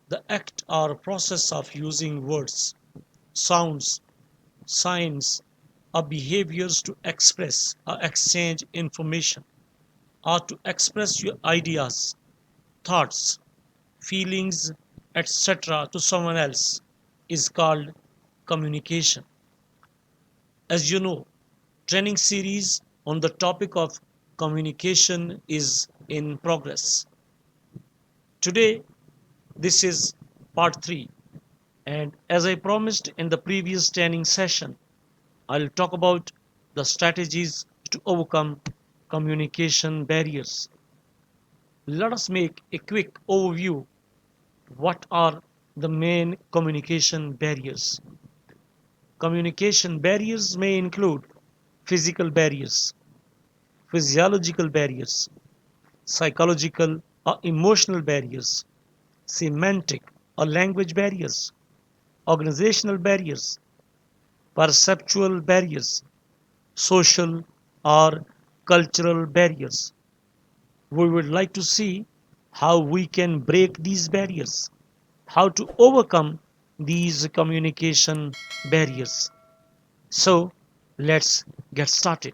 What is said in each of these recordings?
the act or process of using words, sounds, signs, or behaviors to express or exchange information or to express your ideas, thoughts, feelings, etc. to someone else is called communication. As you know, training series on the topic of communication is in progress. Today, this is part 3, and as I promised in the previous training session, I'll talk about the strategies to overcome communication barriers. Let us make a quick overview. What are the main communication barriers? Communication barriers may include physical barriers, physiological barriers, psychological or emotional barriers, semantic or language barriers, organizational barriers, perceptual barriers, social or cultural barriers. We would like to see how we can break these barriers, how to overcome these communication barriers. So, let's get started.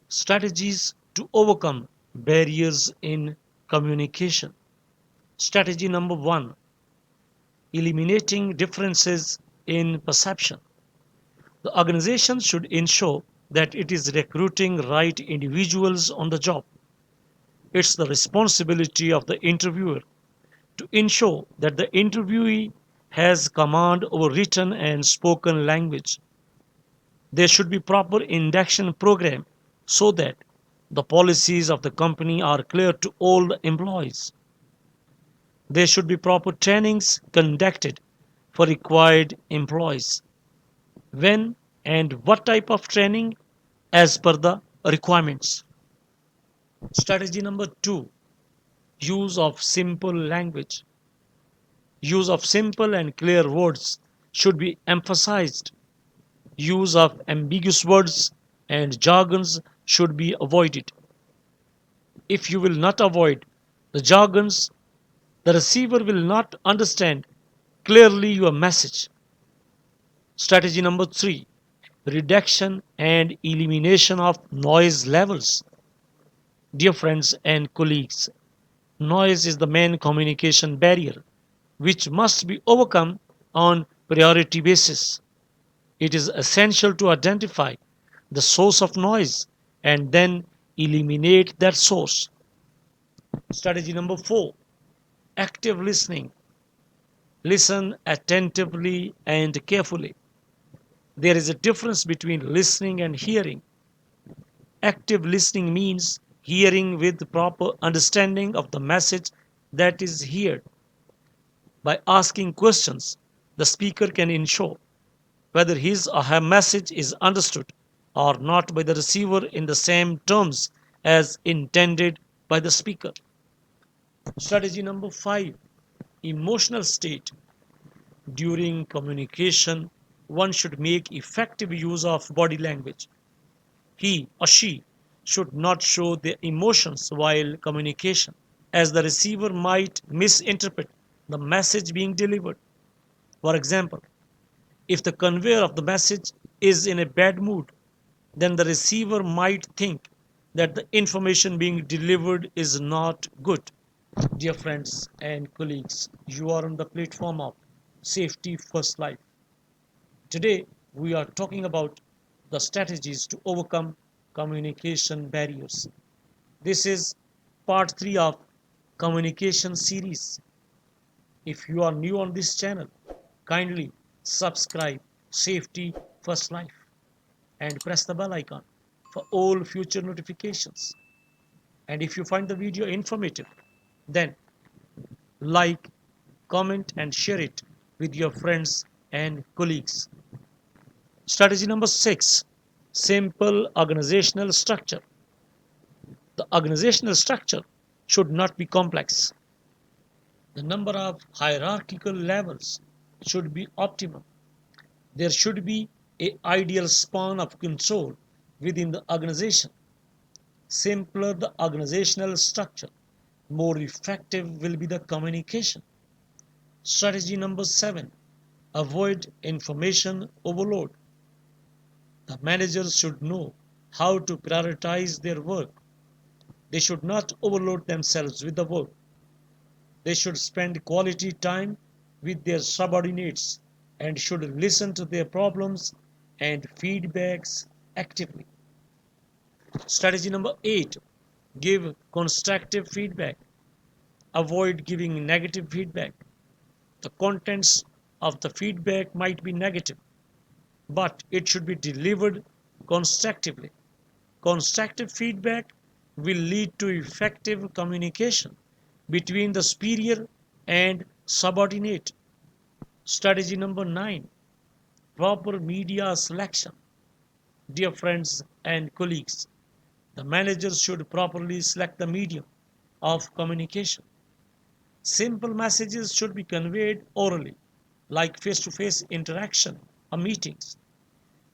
Strategies to overcome barriers in communication. Strategy number 1, eliminating differences in perception. The organization should ensure that it is recruiting right individuals on the job. It's the responsibility of the interviewer to ensure that the interviewee has command over written and spoken language. There should be proper induction program so that the policies of the company are clear to all the employees. There should be proper trainings conducted for required employees. When and what type of training as per the requirements. Strategy number 2, use of simple language. Use of simple and clear words should be emphasized. Use of ambiguous words and jargons should be avoided. If you will not avoid the jargons, the receiver will not understand clearly your message. Strategy number 3, reduction and elimination of noise levels. Dear friends and colleagues, noise is the main communication barrier which must be overcome on priority basis. It is essential to identify the source of noise and then eliminate that source. Strategy number 4, active listening. Listen attentively and carefully. There is a difference between listening and hearing. Active listening means hearing with proper understanding of the message that is heard. By asking questions, the speaker can ensure whether his or her message is understood or not by the receiver in the same terms as intended by the speaker. Strategy number 5, emotional state. During communication, one should make effective use of body language. He or she should not show their emotions while communication, as the receiver might misinterpret the message being delivered. For example, if the conveyor of the message is in a bad mood, then the receiver might think that the information being delivered is not good. Dear friends and colleagues, you are on the platform of Safety First Life. Today, we are talking about the strategies to overcome communication barriers. This is part 3 of communication series. If you are new on this channel, kindly subscribe Safety First Life and press the bell icon for all future notifications. And if you find the video informative, then like, comment and share it with your friends and colleagues. Strategy number 6, simple organizational structure. The organizational structure should not be complex. The number of hierarchical levels should be optimum. There should be an ideal span of control within the organization. Simpler the organizational structure, more effective will be the communication. Strategy number 7, avoid information overload. The managers should know how to prioritize their work. They should not overload themselves with the work. They should spend quality time with their subordinates and should listen to their problems and feedbacks actively. Strategy number 8, give constructive feedback. Avoid giving negative feedback. The contents of the feedback might be negative, but it should be delivered constructively. Constructive feedback will lead to effective communication between the superior and subordinate. Strategy number 9, proper media selection. Dear friends and colleagues, the managers should properly select the medium of communication. Simple messages should be conveyed orally, like face-to-face interaction or meetings.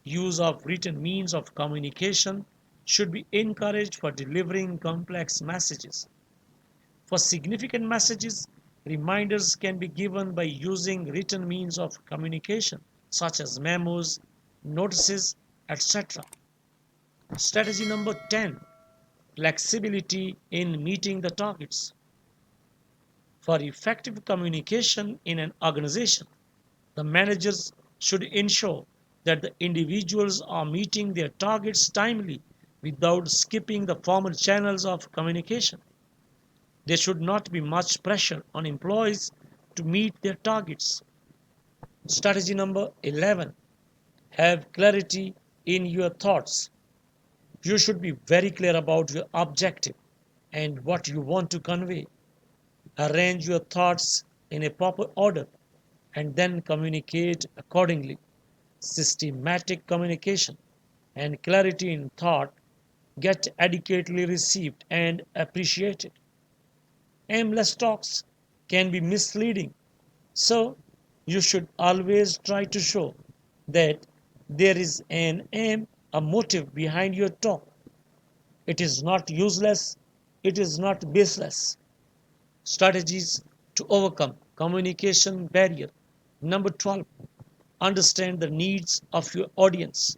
Use of written means of communication should be encouraged for delivering complex messages. For significant messages, reminders can be given by using written means of communication, such as memos, notices, etc. Strategy number 10, flexibility in meeting the targets. For effective communication in an organization, the managers should ensure that the individuals are meeting their targets timely without skipping the formal channels of communication. There should not be much pressure on employees to meet their targets. Strategy number 11, have clarity in your thoughts. You should be very clear about your objective and what you want to convey. Arrange your thoughts in a proper order and then communicate accordingly. Systematic communication and clarity in thought get adequately received and appreciated. Aimless talks can be misleading, so you should always try to show that there is an aim, a motive behind your talk. It is not useless, it is not baseless. Strategies to overcome communication barrier. Number 12, understand the needs of your audience.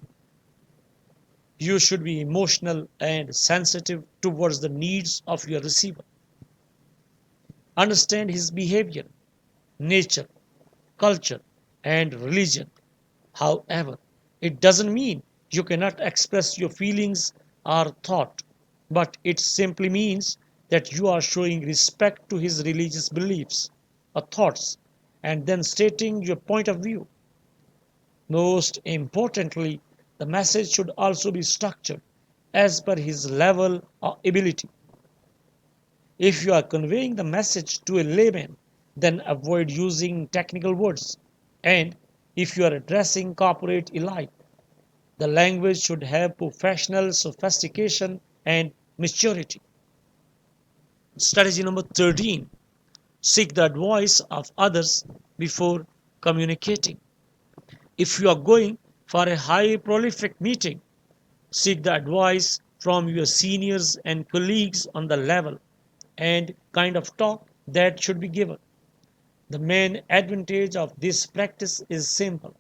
You should be emotional and sensitive towards the needs of your receiver. Understand his behavior, nature, culture, and religion. However, it doesn't mean you cannot express your feelings or thought, but it simply means that you are showing respect to his religious beliefs or thoughts and then stating your point of view. Most importantly, the message should also be structured as per his level or ability. If you are conveying the message to a layman, then avoid using technical words. And if you are addressing corporate elite, the language should have professional sophistication and maturity. Strategy number 13, seek the advice of others before communicating. If you are going for a high prolific meeting, seek the advice from your seniors and colleagues on the level and kind of talk that should be given. The main advantage of this practice is simple.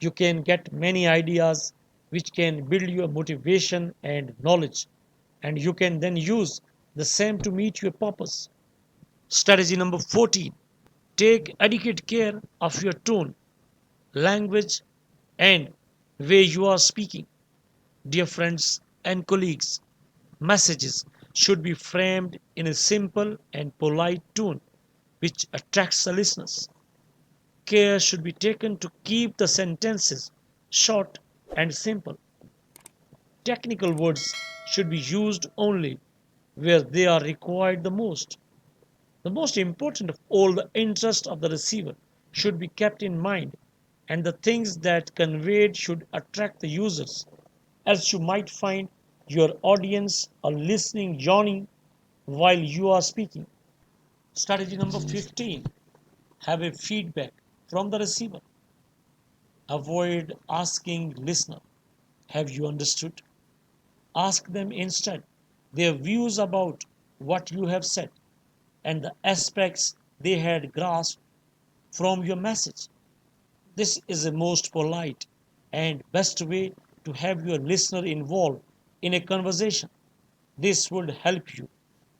You can get many ideas which can build your motivation and knowledge, and you can then use the same to meet your purpose. Strategy number 14, take adequate care of your tone, language, and way you are speaking. Dear friends and colleagues, messages should be framed in a simple and polite tone which attracts the listeners. Care should be taken to keep the sentences short and simple. Technical words should be used only where they are required the most. The most important of all, the interest of the receiver should be kept in mind, and the things that conveyed should attract the users, else you might find your audience are listening yawning while you are speaking. Strategy number 15, have a feedback from the receiver. Avoid asking listener, have you understood? Ask them instead their views about what you have said and the aspects they had grasped from your message. This is the most polite and best way to have your listener involved in a conversation. This would help you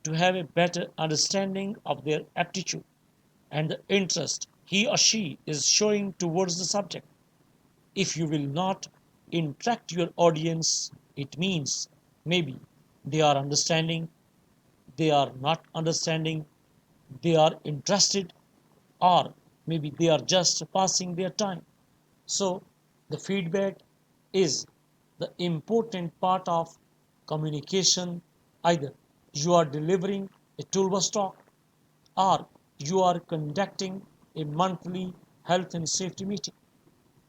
to have a better understanding of their aptitude and the interest he or she is showing towards the subject. If you will not interact your audience, it means maybe they are understanding, they are not understanding, they are interested, or maybe they are just passing their time. So, the feedback is the important part of communication. Either you are delivering a toolbox talk or you are conducting a monthly health and safety meeting.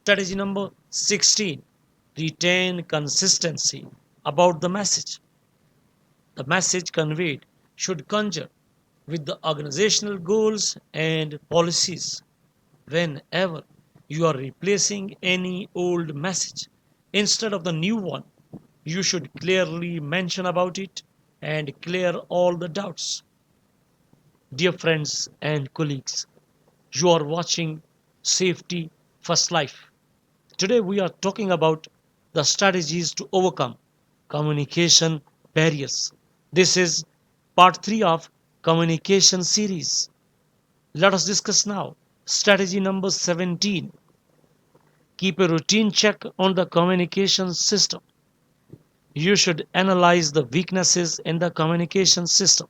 Strategy number 16, retain consistency about the message. The message conveyed should conjure with the organizational goals and policies. Whenever you are replacing any old message instead of the new one, you should clearly mention about it and clear all the doubts. Dear friends and colleagues, you are watching Safety First Life. Today we are talking about the strategies to overcome communication barriers. This is part 3 of communication series. Let us discuss now strategy number 17. Keep a routine check on the communication system. You should analyze the weaknesses in the communication system.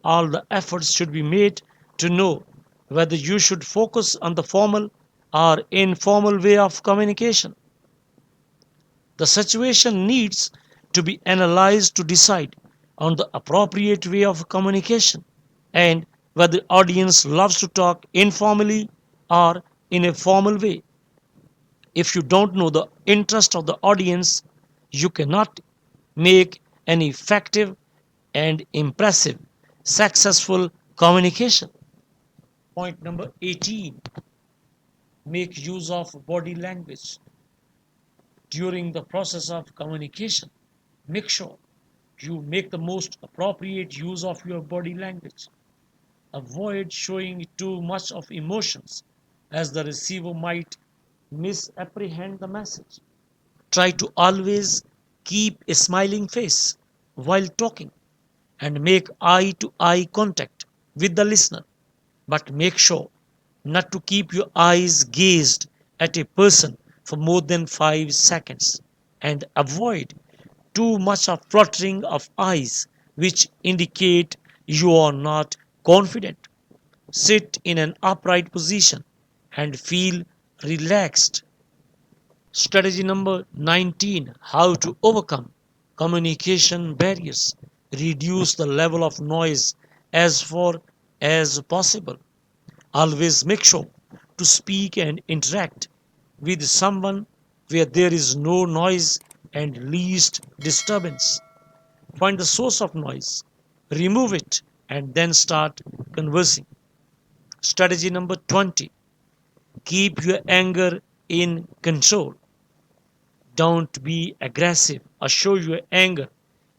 All the efforts should be made to know whether you should focus on the formal or informal way of communication. The situation needs to be analyzed to decide on the appropriate way of communication and whether the audience loves to talk informally or in a formal way. If you don't know the interest of the audience, you cannot make an effective and impressive, successful communication. Point number 18, make use of body language during the process of communication. Make sure you make the most appropriate use of your body language. Avoid showing too much of emotions, as the receiver might misapprehend the message. Try to always keep a smiling face while talking and make eye to eye contact with the listener. But make sure not to keep your eyes gazed at a person for more than 5 seconds and avoid too much of fluttering of eyes which indicate you are not confident. Sit in an upright position and feel relaxed. Strategy number 19, how to overcome communication barriers. Reduce the level of noise as far as possible. Always make sure to speak and interact with someone where there is no noise and least disturbance. Find the source of noise, remove it, and then start conversing. Strategy number 20, keep your anger in control. Don't be aggressive or show your anger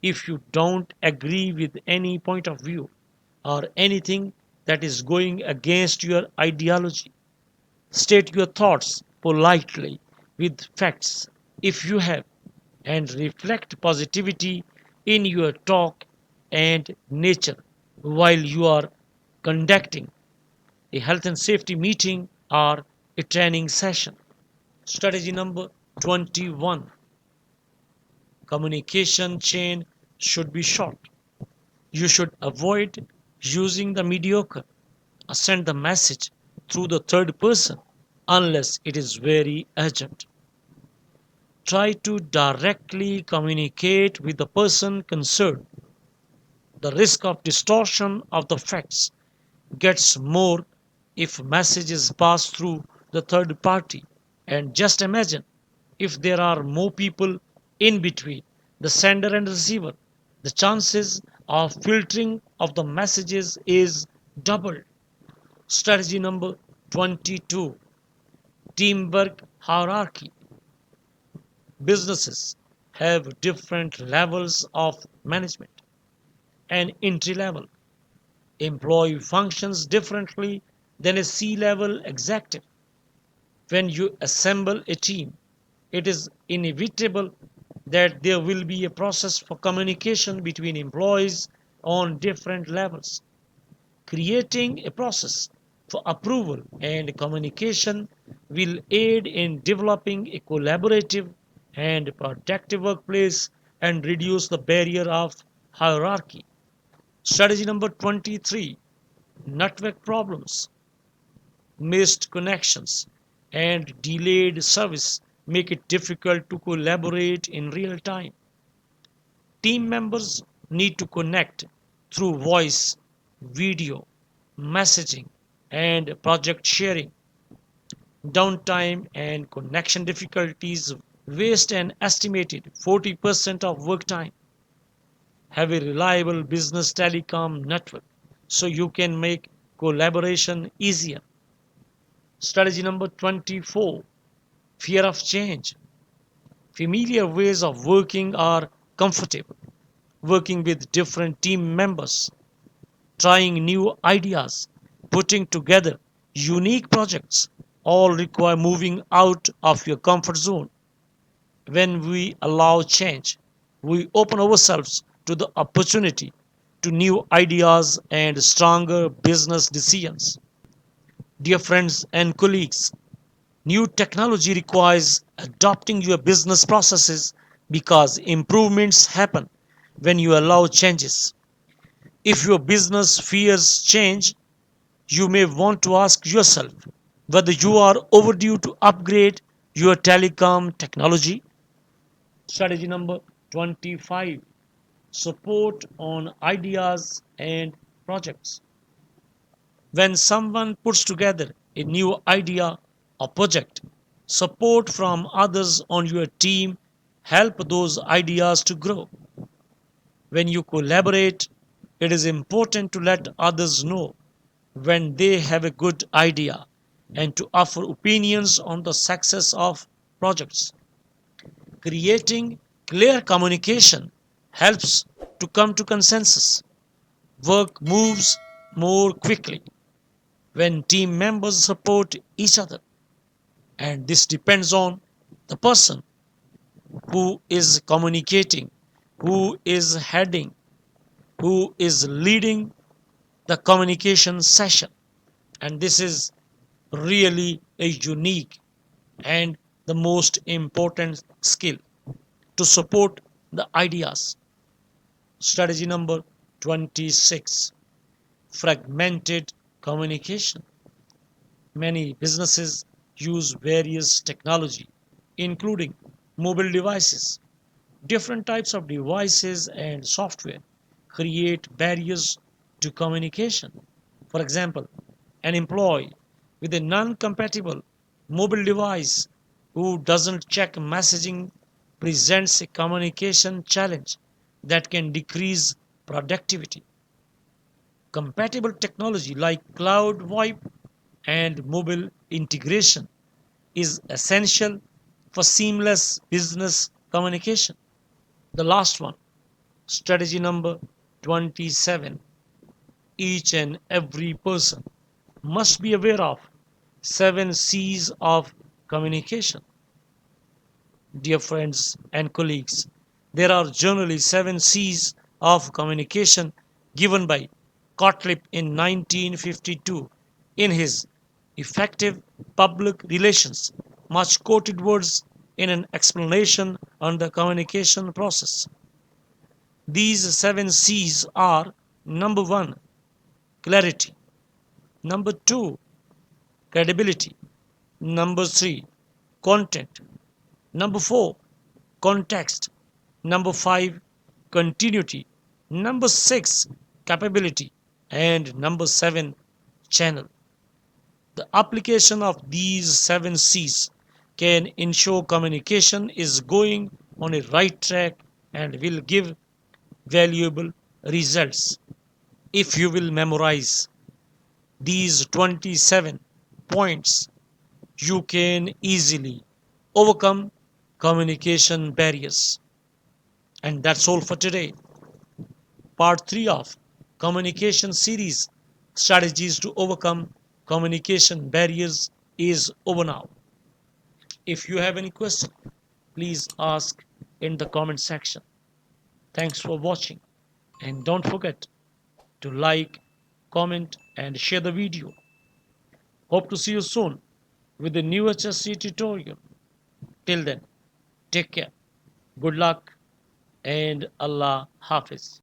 if you don't agree with any point of view or anything that is going against your ideology. State your thoughts politely with facts if you have, and reflect positivity in your talk and nature while you are conducting a health and safety meeting or a training session. Strategy number 21, communication chain should be short. You should avoid using the mediocre or send the message through the third person unless it is very urgent. Try to directly communicate with the person concerned. The risk of distortion of the facts gets more if messages pass through the third party. And just imagine if there are more people in between the sender and receiver, the chances of filtering of the messages is doubled. Strategy number 22. Teamwork hierarchy. Businesses have different levels of management. An entry level employee functions differently than a C level executive. When you assemble a team, it is inevitable that there will be a process for communication between employees on different levels. Creating a process for approval and communication will aid in developing a collaborative and productive workplace and reduce the barrier of hierarchy. Strategy number 23, network problems. Missed connections and delayed service make it difficult to collaborate in real time. Team members need to connect through voice, video, messaging, and project sharing. Downtime and connection difficulties waste an estimated 40% of work time. Have a reliable business telecom network so you can make collaboration easier. Strategy number 24, fear of change. Familiar ways of working are comfortable. Working with different team members, trying new ideas, putting together unique projects all require moving out of your comfort zone. When we allow change, we open ourselves to the opportunity to new ideas and stronger business decisions. Dear friends and colleagues, new technology requires adopting your business processes because improvements happen when you allow changes. If your business fears change, you may want to ask yourself whether you are overdue to upgrade your telecom technology. Strategy number 25, support on ideas and projects. When someone puts together a new idea or project, support from others on your team help those ideas to grow. When you collaborate, it is important to let others know when they have a good idea and to offer opinions on the success of projects. Creating clear communication helps to come to consensus. Work moves more quickly when team members support each other, and this depends on the person who is communicating, who is heading, who is leading the communication session. And this is really a unique and the most important skill to support the ideas. Strategy number 26, fragmented communication. Many businesses use various technology, including mobile devices. Different types of devices and software create barriers to communication. For example, an employee with a non-compatible mobile device who doesn't check messaging presents a communication challenge that can decrease productivity. Compatible technology like cloud VoIP and mobile integration is essential for seamless business communication. The last one, strategy number 27. Each and every person must be aware of 7 C's of communication. Dear friends and colleagues, there are generally 7 C's of communication given by Gottlieb in 1952 in his Effective Public Relations, much quoted words in an explanation on the communication process. These 7 C's are: number 1, clarity; number 2, credibility; number 3, content; number 4, context; number 5, continuity; number 6, capability; and number 7, channel. The application of these 7 C's can ensure communication is going on a right track and will give valuable results. If you will memorize these 27 points you can easily overcome communication barriers. And that's all for today. Part 3 of communication series, strategies to overcome communication barriers, is over now. If you have any question, please ask in the comment section. Thanks for watching, and don't forget to like, comment and share the video. Hope to see you soon with a new HSC tutorial. Till then, take care, good luck and Allah Hafiz.